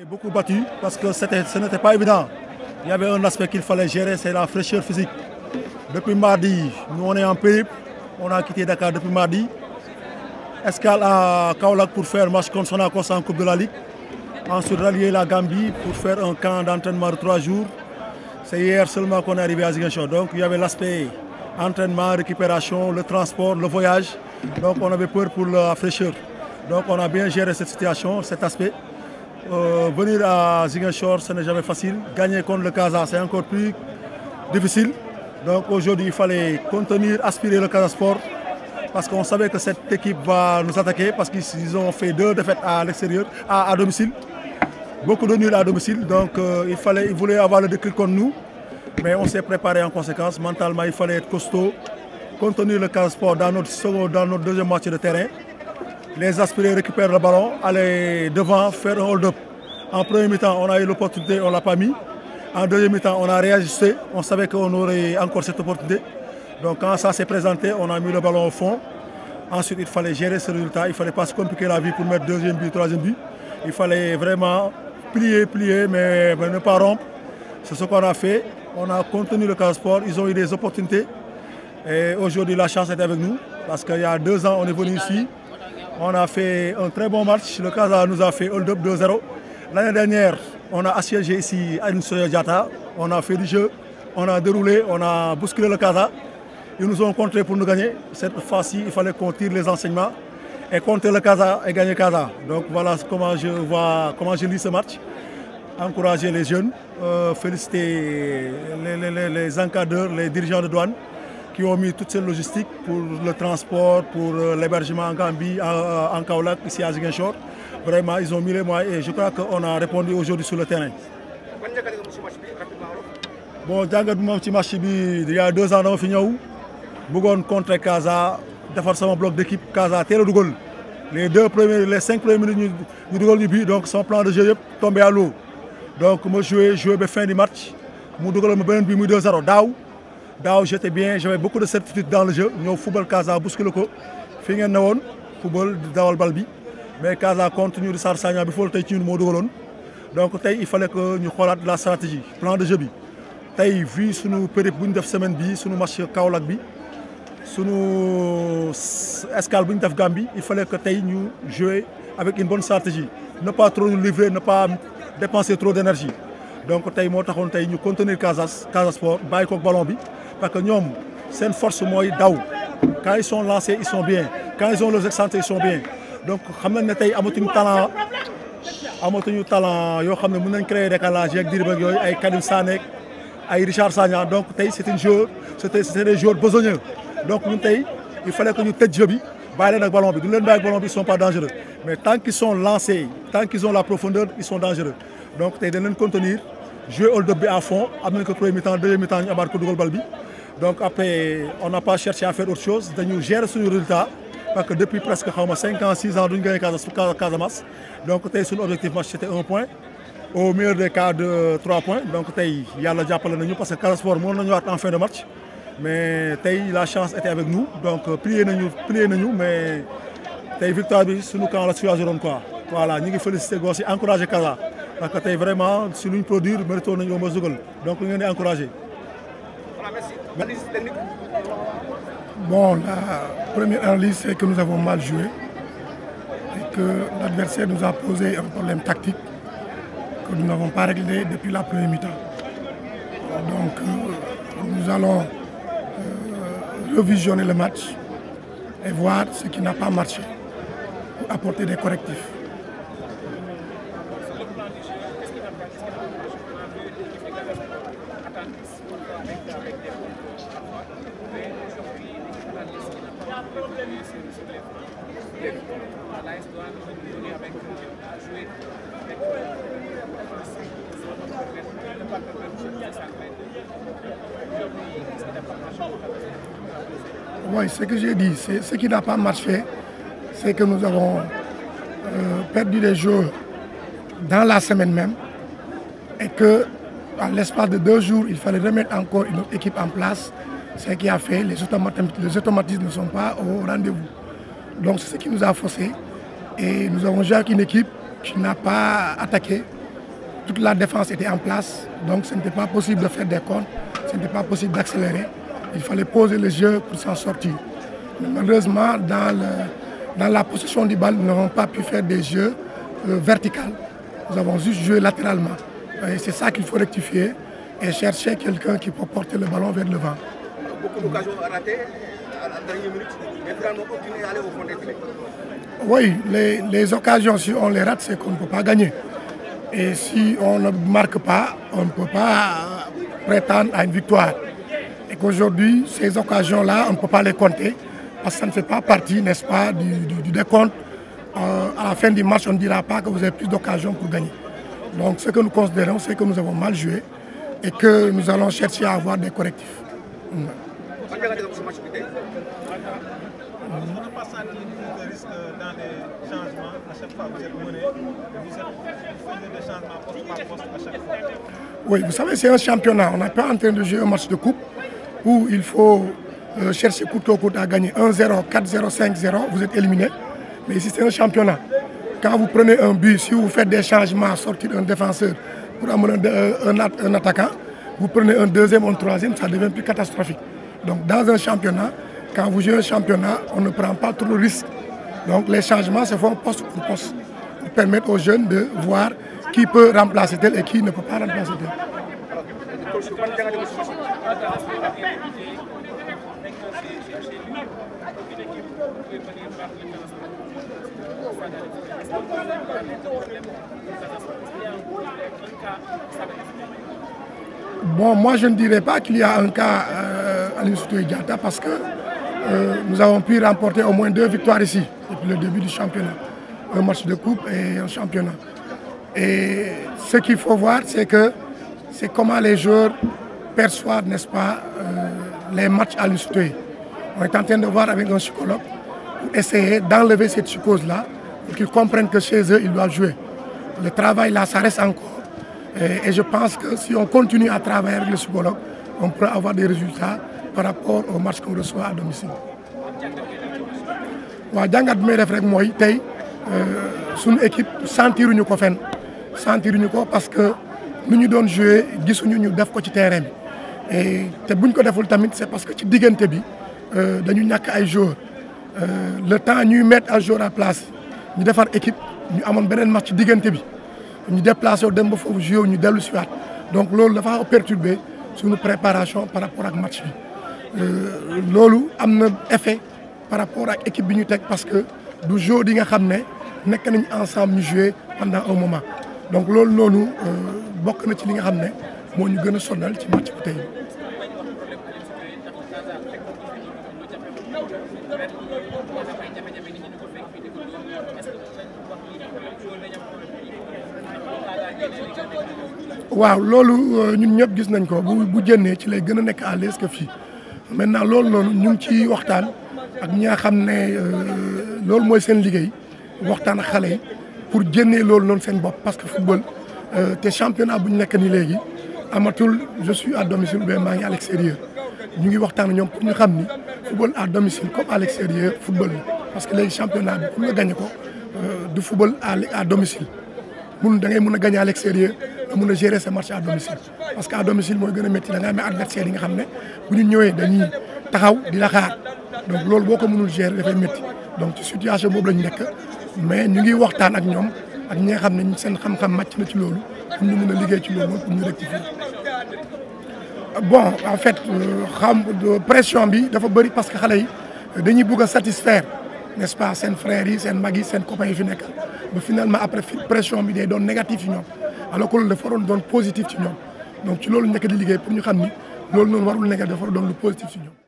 Beaucoup battu parce que ce n'était pas évident. Il y avait un aspect qu'il fallait gérer, c'est la fraîcheur physique. Depuis mardi, nous on est en périple, on a quitté Dakar depuis mardi. Escale à Kaolack pour faire match contre Sonacos en Coupe de la Ligue. Ensuite rallier la Gambie pour faire un camp d'entraînement de 3 jours. C'est hier seulement qu'on est arrivé à Ziguinchor. Donc il y avait l'aspect entraînement, récupération, le transport, le voyage. Donc on avait peur pour la fraîcheur. Donc on a bien géré cette situation, cet aspect. Venir à Ziguinchor, ce n'est jamais facile. Gagner contre le Casa, c'est encore plus difficile. Donc aujourd'hui, il fallait contenir, aspirer le Casa Sport parce qu'on savait que cette équipe va nous attaquer parce qu'ils ont fait 2 défaites à l'extérieur, à domicile. Beaucoup de nuls à domicile, donc ils voulaient avoir le déclic contre nous. Mais on s'est préparé en conséquence. Mentalement, il fallait être costaud, contenir le Casa Sport dans notre deuxième moitié de terrain. Les aspirer, récupérer le ballon, aller devant, faire un hold-up. En premier mi-temps, on a eu l'opportunité, on ne l'a pas mis. En deuxième mi-temps, on a réajusté. On savait qu'on aurait encore cette opportunité. Donc quand ça s'est présenté, on a mis le ballon au fond. Ensuite, il fallait gérer ce résultat. Il ne fallait pas se compliquer la vie pour mettre deuxième but, troisième but. Il fallait vraiment plier, mais ne pas rompre. C'est ce qu'on a fait. On a contenu le Casa Sport. Ils ont eu des opportunités. Et aujourd'hui, la chance est avec nous. Parce qu'il y a 2 ans, on est venu ici. On a fait un très bon match. Le Casa nous a fait hold-up 2-0. L'année dernière, on a assiégé ici à une Diatta. On a fait du jeu, on a déroulé, on a bousculé le Casa. Ils nous ont contré pour nous gagner. Cette fois-ci, il fallait qu'on tire les enseignements et compter le Casa et gagner Casa. Donc voilà comment je lis ce match. Encourager les jeunes, féliciter les encadreurs, les dirigeants de douane qui ont mis toute cette logistique pour le transport, pour l'hébergement en Gambie, en Kaolack, ici à Ziguinchor. Vraiment, ils ont mis les moyens et je crois qu'on a répondu aujourd'hui sur le terrain. Bon, il y a 2 ans, on a fini contre Casa, de un bloc d'équipe Casa, les 5 premières minutes, nous donc son plan de jeu est tombé à l'eau. Donc, moi, joué à fin du match, je suis 2-0. Daaw j'étais bien, j'avais beaucoup de certitude dans le jeu. Nous football Casa bousculé ko fi ngeen newoon football dawal bal bi mais Casa continue de sarsagna bi fool tey ci ñun moo dugaloon. Donc tey il fallait que ñu xoolaat la stratégie, plan de jeu bi. Tey vu suñu périple bu ñu def semaine bi, suñu match Kaolack bi, suñu escale bu ñu def Gambie, il fallait que tey ñu jouer avec une bonne stratégie. Ne pas trop nous livrer, ne pas dépenser trop d'énergie. Donc tey moo taxoon tey ñu contenir Casa Sport bàyyi ko ballon bi. Parce que nous, c'est une force moi daw. Quand ils sont lancés, ils sont bien. Quand ils ont leurs excentrés, ils sont bien. Donc, nous avons un talent. Nous avons créé des décalages avec Kadim Sanek, avec Richard Sagna. Donc, c'était des joueurs besogneux. Donc, il fallait que nous têtions le jeu. Le ballon, ils ne sont pas dangereux. Mais tant qu'ils sont lancés, tant qu'ils ont la profondeur, ils sont dangereux. Donc, ils doivent contenir, jouer hold-up à fond, amener que premier mi-temps, deuxième mi-temps, ils marquent le ballon. Donc après, on n'a pas cherché à faire autre chose. Nous gérons ce résultat. Parce que depuis presque 5 ans, 6 ans, nous avons gagné Casamance. Donc son objectif match c'était 1 point. Au meilleur des cas de 3 points. Donc il y a le Japon parce que Casa Sport en fin de match. Mais la chance était avec nous. Donc pliez nous, mais la victoire sur nous quand on l'a choisi. Voilà, nous félicitons aussi, encourager Casa. Parce que vraiment, si nous produisons, nous méritons au Mozugol. Donc nous sommes encouragés. Bon, la première analyse, c'est que nous avons mal joué et que l'adversaire nous a posé un problème tactique que nous n'avons pas réglé depuis la première mi-temps. Donc, nous allons revisionner le match et voir ce qui n'a pas marché pour apporter des correctifs. Oui, ce que j'ai dit, ce qui n'a pas marché, c'est que nous avons perdu des joueurs dans la semaine même et que à l'espace de 2 jours, il fallait remettre encore une autre équipe en place, ce qui a fait les automatismes ne sont pas au rendez-vous. Donc c'est ce qui nous a forcé et nous avons joué avec une équipe qui n'a pas attaqué, toute la défense était en place, donc ce n'était pas possible de faire des comptes, ce n'était pas possible d'accélérer. Il fallait poser le jeu pour s'en sortir. Mais malheureusement, dans la possession du ballon, nous n'avons pas pu faire des jeux verticaux. Nous avons juste joué latéralement. Et c'est ça qu'il faut rectifier et chercher quelqu'un qui peut porter le ballon vers le vent. Beaucoup d'occasions ratées à la dernière minute, mais finalement aucune est allée au fond des filets. Oui, les occasions, si on les rate, c'est qu'on ne peut pas gagner. Et si on ne marque pas, on ne peut pas prétendre à une victoire. Et qu'aujourd'hui, ces occasions-là, on ne peut pas les compter parce que ça ne fait pas partie, n'est-ce pas, du décompte. À la fin du match, on ne dira pas que vous avez plus d'occasions pour gagner. Donc ce que nous considérons, c'est que nous avons mal joué et que nous allons chercher à avoir des correctifs. Oui, vous savez, c'est un championnat. On n'est pas en train de jouer un match de coupe où il faut chercher coûte que coûte à gagner 1-0, 4-0, 5-0, vous êtes éliminé. Mais ici, c'est un championnat. Quand vous prenez un but, si vous faites des changements, sortir un défenseur pour amener un attaquant, vous prenez un deuxième ou un troisième, ça devient plus catastrophique. Donc dans un championnat, quand vous jouez un championnat, on ne prend pas trop de risques. Donc les changements se font poste pour poste pour permettre aux jeunes de voir qui peut remplacer tel et qui ne peut pas remplacer tel. Bon, moi je ne dirais pas qu'il y a un cas à l'Institut Diatta parce que nous avons pu remporter au moins 2 victoires ici depuis le début du championnat. Un match de coupe et un championnat. Et ce qu'il faut voir, c'est comment les joueurs perçoivent, n'est-ce pas, les matchs à l'Institut. On est en train de voir avec un psychologue pour essayer d'enlever cette psychose-là pour qu'ils comprennent que chez eux, ils doivent jouer. Le travail là, ça reste encore. Et je pense que si on continue à travailler avec le psychologue, on pourra avoir des résultats par rapport au match qu'on reçoit à domicile. Waaw jàngat bi may def rek mooy tey suñu équipe sentiruñu ko fenn sentiruñu ko parce que nu ñu doon joué gisuñu ñu def ko ci terrain bi et te buñ ko deful tamit c'est parce que ci diggante bi dañu ñàkk ay joueurs le temps ñuy mettre à joueur à place ñu defar équipe ñu amoon beneen match ci diggante bi ñu déplacé wu dem ba foofu joué ñu dellu si waat donc loolu dafa perturbé suñu préparation par rapport ak match bi loolu am na effet par rapport ak équipe bi ñu teg parce que du jour di nga xam ne nekk nañ ensemble ñu joué pendant un moment donc loolu noonu bokk na ci li nga xam ne moo ñu gën a sonal ci match bi tey. waaw loolu ñun ñëpp gis nañ ko bu jënnee ci lay gën a nekk à l'aise que fii maintenant loolu noonu ñu ngi ci waxtaan ak ñi nga xam ne loolu mooy seen liggéey waxtaan ak xale yi pour jënnee loolu noonu seen bopp parce que football te championnat bu ñu nekk nii léegi amatul je suis à domicile ou bien maa ngi à l'extérieur ñu ngi waxtaan ak ñoom pour ñu xam ni football à domicile comme à l'extérieur football la parce que léegi championnat bi pour nga gagné ko du football à domicile da ngay mën a gagné à l'extérieur nga mën a gérer sa match à domicile parce que à domicile mooy gën a métti da nga amee adversaire yi nga xam ne bu ñu ñëwee dañuy taxaw di la xaar donc loolu boo ko mënul gérer dafay métti donc ci situation boobu lañu nekk mais ñu ngi waxtaan ak ñoom ak ñi nga xam ne seen xam-xam màcc na ci loolu pour ñu mën a liggéey ci loolu pour ñu rectifier. Bon en fait pression bi dafa bëri parce que xale yi dañuy bëgg a satisfaire n'est-ce pas seen frères yi seen mag yi seen copains yi fi nekk ba finalement après pression bi day doon négatif ci ñoom alors que loolu dafa waroon doon positif ci ñoom donc ci loolu nekk di liggéey pour ñu xam ni loolu noonu warul nekk dafa doon lu positif ci ñoom.